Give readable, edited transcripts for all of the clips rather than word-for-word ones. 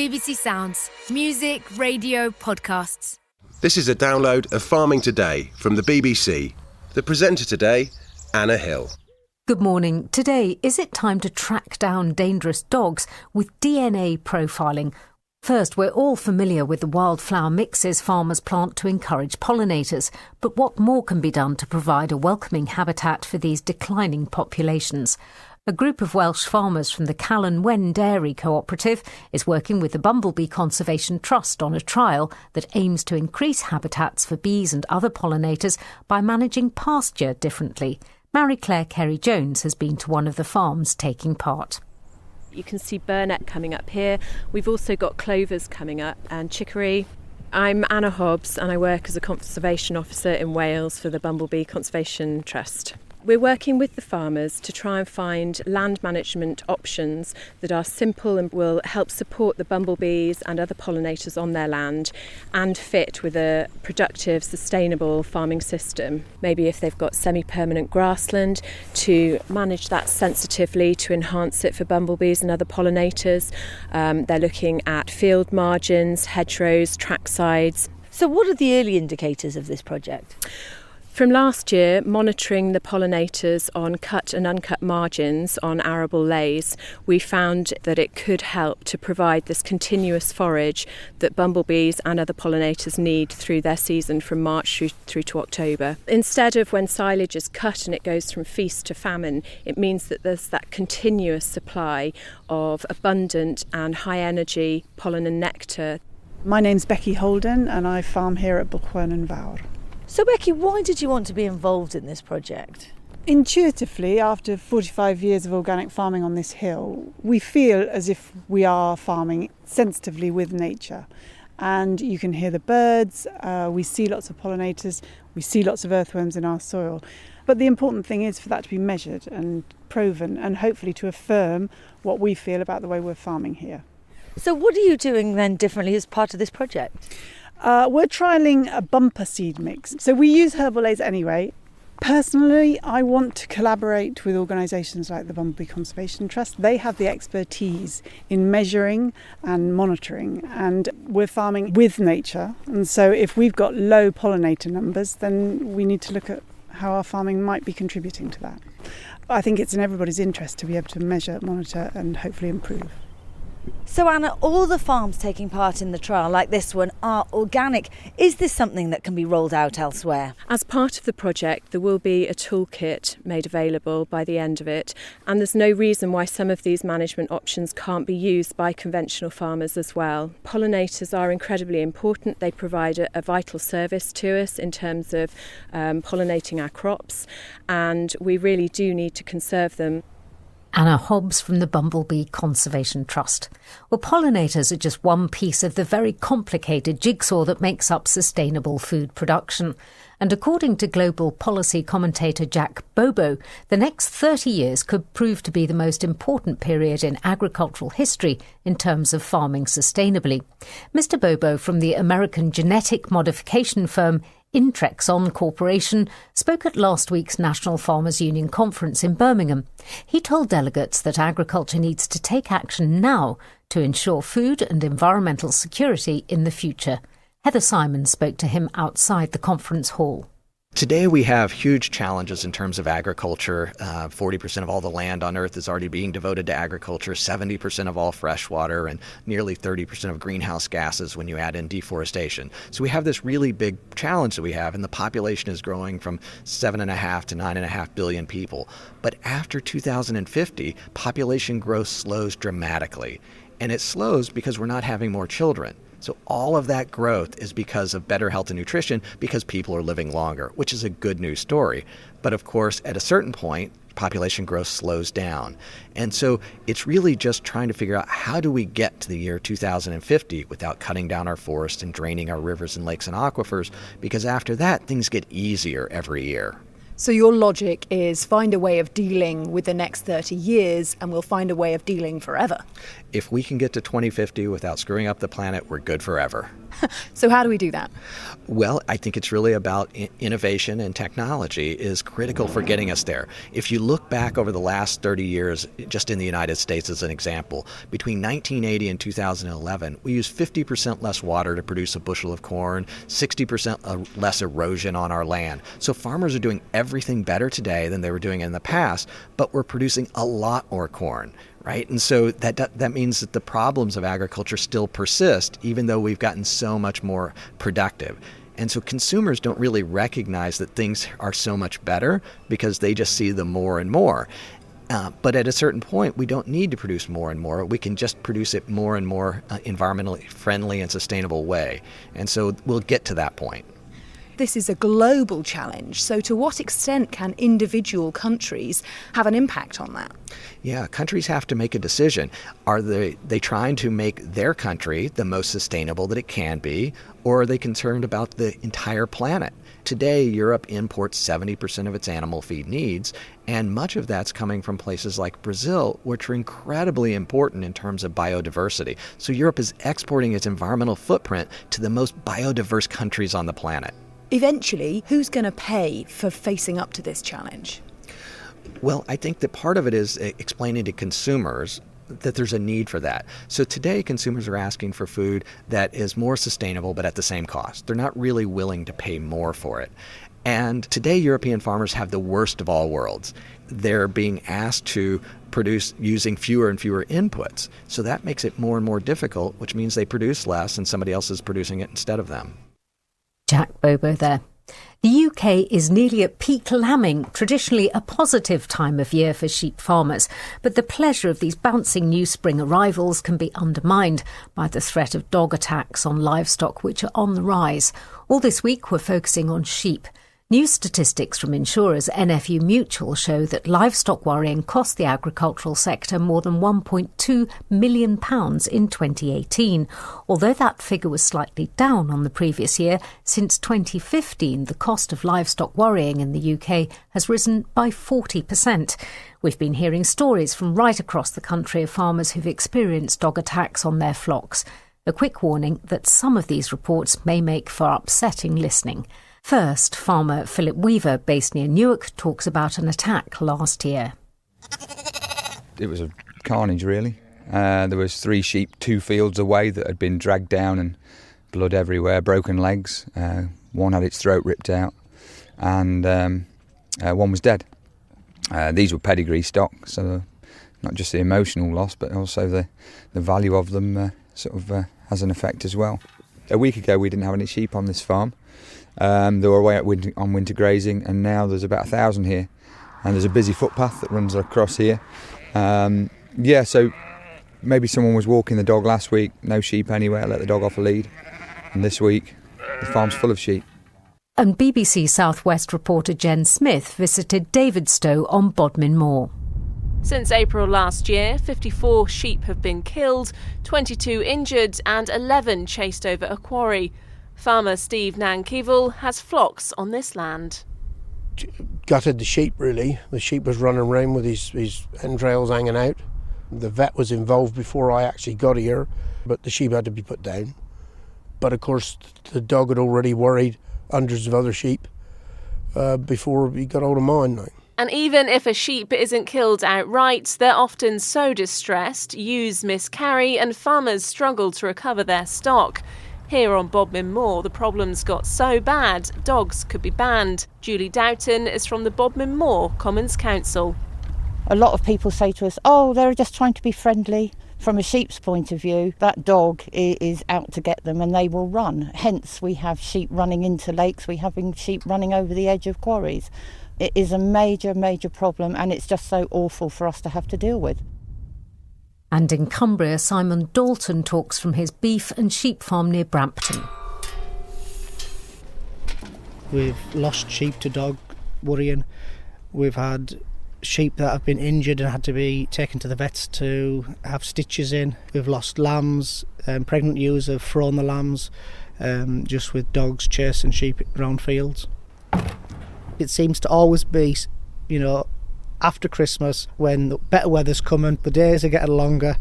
BBC Sounds. Music, radio, podcasts. This is a download of Farming Today from the BBC. The presenter today, Anna Hill. Good morning. Today, is it time to track down dangerous dogs with DNA profiling? First, we're all familiar with the wildflower mixes farmers plant to encourage pollinators. But what more can be done to provide a welcoming habitat for these declining populations? A group of Welsh farmers from the Callan Wen Dairy Cooperative is working with the Bumblebee Conservation Trust on a trial that aims to increase habitats for bees and other pollinators by managing pasture differently. Marie-Claire Kerry-Jones has been to one of the farms taking part. You can see burnet coming up here. We've also got clovers coming up and chicory. I'm Anna Hobbs and I work as a conservation officer in Wales for the Bumblebee Conservation Trust. We're working with the farmers to try and find land management options that are simple and will help support the bumblebees and other pollinators on their land and fit with a productive, sustainable farming system. Maybe if they've got semi-permanent grassland, to manage that sensitively to enhance it for bumblebees and other pollinators. They're looking at field margins, hedgerows, track sides. So what are the early indicators of this project? From last year, monitoring the pollinators on cut and uncut margins on arable lays, we found that it could help to provide this continuous forage that bumblebees and other pollinators need through their season from March through to October. Instead of when silage is cut and it goes from feast to famine, it means that there's that continuous supply of abundant and high energy pollen and nectar. My name's Becky Holden and I farm here at Gwrandewch. So Becky, why did you want to be involved in this project? Intuitively, after 45 years of organic farming on this hill, we feel as if we are farming sensitively with nature. And you can hear the birds, we see lots of pollinators, we see lots of earthworms in our soil. But the important thing is for that to be measured and proven and hopefully to affirm what we feel about the way we're farming here. So what are you doing then differently as part of this project? We're trialling a bumper seed mix. So we use herbal lays anyway. Personally, I want to collaborate with organisations like the Bumblebee Conservation Trust. They have the expertise in measuring and monitoring, and we're farming with nature. And so if we've got low pollinator numbers, then we need to look at how our farming might be contributing to that. I think it's in everybody's interest to be able to measure, monitor and hopefully improve. So Anna, all the farms taking part in the trial, like this one, are organic. Is this something that can be rolled out elsewhere? As part of the project, there will be a toolkit made available by the end of it, and there's no reason why some of these management options can't be used by conventional farmers as well. Pollinators are incredibly important. They provide a vital service to us in terms of pollinating our crops, and we really do need to conserve them. Anna Hobbs from the Bumblebee Conservation Trust. Well, pollinators are just one piece of the very complicated jigsaw that makes up sustainable food production. And according to global policy commentator Jack Bobo, the next 30 years could prove to be the most important period in agricultural history in terms of farming sustainably. Mr. Bobo from the American genetic modification firm Intrexon Corporation spoke at last week's National Farmers Union conference in Birmingham. He told delegates that agriculture needs to take action now to ensure food and environmental security in the future. Heather Simon spoke to him outside the conference hall. Today we have huge challenges in terms of agriculture. 40% of all the land on Earth is already being devoted to agriculture, 70% of all fresh water, and nearly 30% of greenhouse gases when you add in deforestation. So we have this really big challenge that we have, and the population is growing from 7.5 to 9.5 billion people. But after 2050, population growth slows dramatically. And it slows because we're not having more children. So all of that growth is because of better health and nutrition, because people are living longer, which is a good news story. But of course, at a certain point, population growth slows down. And so it's really just trying to figure out how do we get to the year 2050 without cutting down our forests and draining our rivers and lakes and aquifers, because after that, things get easier every year. So your logic is find a way of dealing with the next 30 years and we'll find a way of dealing forever. If we can get to 2050 without screwing up the planet, we're good forever. So how do we do that? Well, I think it's really about innovation, and technology is critical for getting us there. If you look back over the last 30 years, just in the United States as an example, between 1980 and 2011, we used 50% less water to produce a bushel of corn, 60% less erosion on our land. So farmers are doing everything better today than they were doing in the past, but we're producing a lot more corn. Right? And so that means that the problems of agriculture still persist, even though we've gotten so much more productive. And so consumers don't really recognize that things are so much better because they just see the more and more. But at a certain point, we don't need to produce more and more. We can just produce it more and more environmentally friendly and sustainable way. And so we'll get to that point. This is a global challenge, so to what extent can individual countries have an impact on that? Yeah, countries have to make a decision. Are they trying to make their country the most sustainable that it can be, or are they concerned about the entire planet? Today, Europe imports 70% of its animal feed needs, and much of that's coming from places like Brazil, which are incredibly important in terms of biodiversity. So Europe is exporting its environmental footprint to the most biodiverse countries on the planet. Eventually, who's going to pay for facing up to this challenge? Well, I think that part of it is explaining to consumers that there's a need for that. So today, consumers are asking for food that is more sustainable, but at the same cost. They're not really willing to pay more for it. And today, European farmers have the worst of all worlds. They're being asked to produce using fewer and fewer inputs. So that makes it more and more difficult, which means they produce less and somebody else is producing it instead of them. Jack Bobo there. The UK is nearly at peak lambing, traditionally a positive time of year for sheep farmers. But the pleasure of these bouncing new spring arrivals can be undermined by the threat of dog attacks on livestock, which are on the rise. All this week we're focusing on sheep. New statistics from insurers NFU Mutual show that livestock worrying cost the agricultural sector more than £1.2 million in 2018. Although that figure was slightly down on the previous year, since 2015 the cost of livestock worrying in the UK has risen by 40%. We've been hearing stories from right across the country of farmers who've experienced dog attacks on their flocks. A quick warning that some of these reports may make for upsetting listening. First, farmer Philip Weaver, based near Newark, talks about an attack last year. It was a carnage, really. There was 3 sheep 2 fields away that had been dragged down and blood everywhere, broken legs. One had its throat ripped out and one was dead. These were pedigree stock, so not just the emotional loss, but also the value of them has an effect as well. A week ago, we didn't have any sheep on this farm. They were away on winter grazing, and now there's about 1,000 here. And there's a busy footpath that runs across here. So maybe someone was walking the dog last week, no sheep anywhere, let the dog off a lead. And this week, the farm's full of sheep. And BBC South West reporter Jen Smith visited Davidstow on Bodmin Moor. Since April last year, 54 sheep have been killed, 22 injured and 11 chased over a quarry. Farmer Steve Nankival has flocks on this land. Gutted the sheep, really. The sheep was running around with his entrails hanging out. The vet was involved before I actually got here, but the sheep had to be put down. But of course, the dog had already worried hundreds of other sheep before he got hold of mine. And even if a sheep isn't killed outright, they're often so distressed, ewes miscarry and farmers struggle to recover their stock. Here on Bodmin Moor, the problems got so bad, dogs could be banned. Julie Doughton is from the Bodmin Moor Commons Council. A lot of people say to us, oh, they're just trying to be friendly. From a sheep's point of view, that dog is out to get them and they will run. Hence, we have sheep running into lakes, we have sheep running over the edge of quarries. It is a major, major problem, and it's just so awful for us to have to deal with. And in Cumbria, Simon Dalton talks from his beef and sheep farm near Brampton. We've lost sheep to dog worrying. We've had sheep that have been injured and had to be taken to the vets to have stitches in. We've lost lambs, pregnant ewes have thrown the lambs, just with dogs chasing sheep around fields. It seems to always be, after Christmas, when the better weather's coming, the days are getting longer,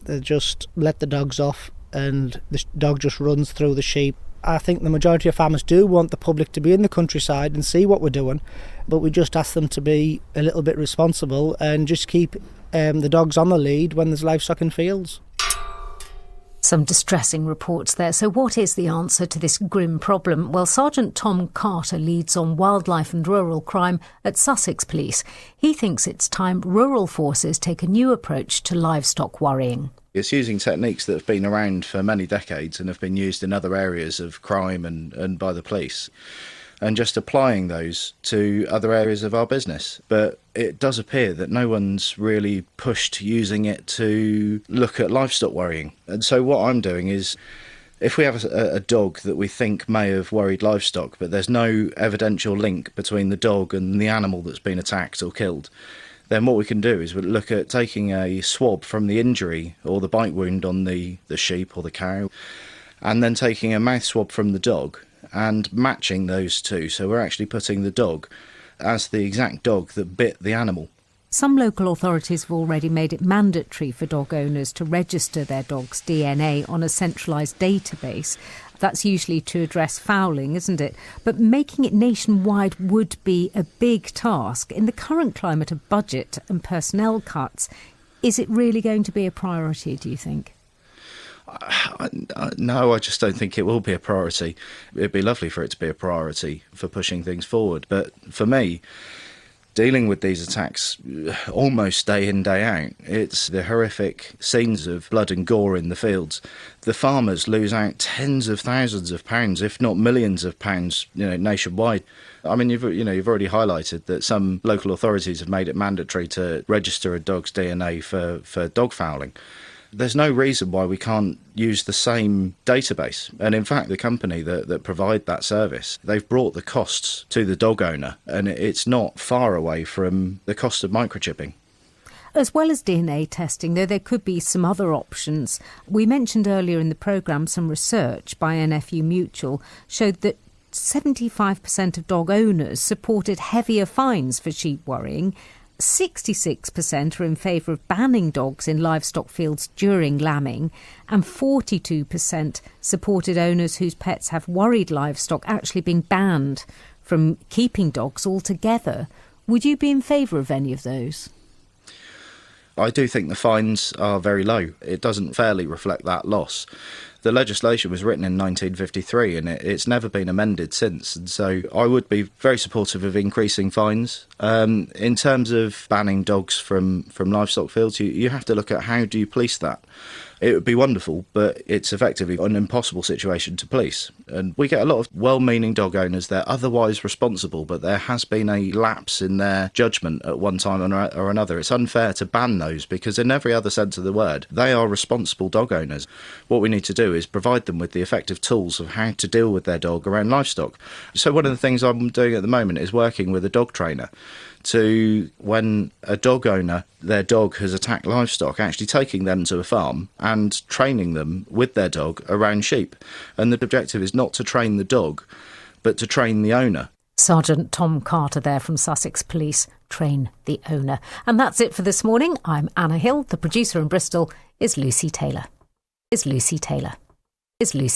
they just let the dogs off and the dog just runs through the sheep. I think the majority of farmers do want the public to be in the countryside and see what we're doing, but we just ask them to be a little bit responsible and just keep the dogs on the lead when there's livestock in fields. Some distressing reports there. So what is the answer to this grim problem? Well, Sergeant Tom Carter leads on wildlife and rural crime at Sussex Police. He thinks it's time rural forces take a new approach to livestock worrying. It's using techniques that have been around for many decades and have been used in other areas of crime and by the police, and just applying those to other areas of our business. But it does appear that no one's really pushed using it to look at livestock worrying. And so what I'm doing is, if we have a dog that we think may have worried livestock, but there's no evidential link between the dog and the animal that's been attacked or killed, then what we can do is we look at taking a swab from the injury or the bite wound on the sheep or the cow, and then taking a mouth swab from the dog and matching those two. So we're actually putting the dog as the exact dog that bit the animal. Some local authorities have already made it mandatory for dog owners to register their dog's DNA on a centralised database. That's usually to address fouling, isn't it? But making it nationwide would be a big task. In the current climate of budget and personnel cuts, is it really going to be a priority, do you think? No, I just don't think it will be a priority. It'd be lovely for it to be a priority for pushing things forward. But for me, dealing with these attacks almost day in, day out, it's the horrific scenes of blood and gore in the fields. The farmers lose out tens of thousands of pounds, if not millions of pounds, nationwide. I mean, you've already highlighted that some local authorities have made it mandatory to register a dog's DNA for dog fouling. There's no reason why we can't use the same database. And in fact, the company that provide that service, they've brought the costs to the dog owner, and it's not far away from the cost of microchipping. As well as DNA testing, though, there could be some other options. We mentioned earlier in the programme some research by NFU Mutual showed that 75% of dog owners supported heavier fines for sheep worrying. 66% are in favour of banning dogs in livestock fields during lambing, and 42% supported owners whose pets have worried livestock actually being banned from keeping dogs altogether. Would you be in favour of any of those? I do think the fines are very low. It doesn't fairly reflect that loss. The legislation was written in 1953 and it's never been amended since, and so I would be very supportive of increasing fines. In terms of banning dogs from livestock fields, you have to look at how do you police that. It would be wonderful, but it's effectively an impossible situation to police. And we get a lot of well-meaning dog owners. They're otherwise responsible, but there has been a lapse in their judgment at one time or another. It's unfair to ban those because in every other sense of the word, they are responsible dog owners. What we need to do is provide them with the effective tools of how to deal with their dog around livestock. So one of the things I'm doing at the moment is working with a dog trainer to, when a dog owner, their dog has attacked livestock, actually taking them to a farm and training them with their dog around sheep. And the objective is not to train the dog, but to train the owner. Sergeant Tom Carter there from Sussex Police. Train the owner. And that's it for this morning. I'm Anna Hill. The producer in Bristol is Lucy Taylor.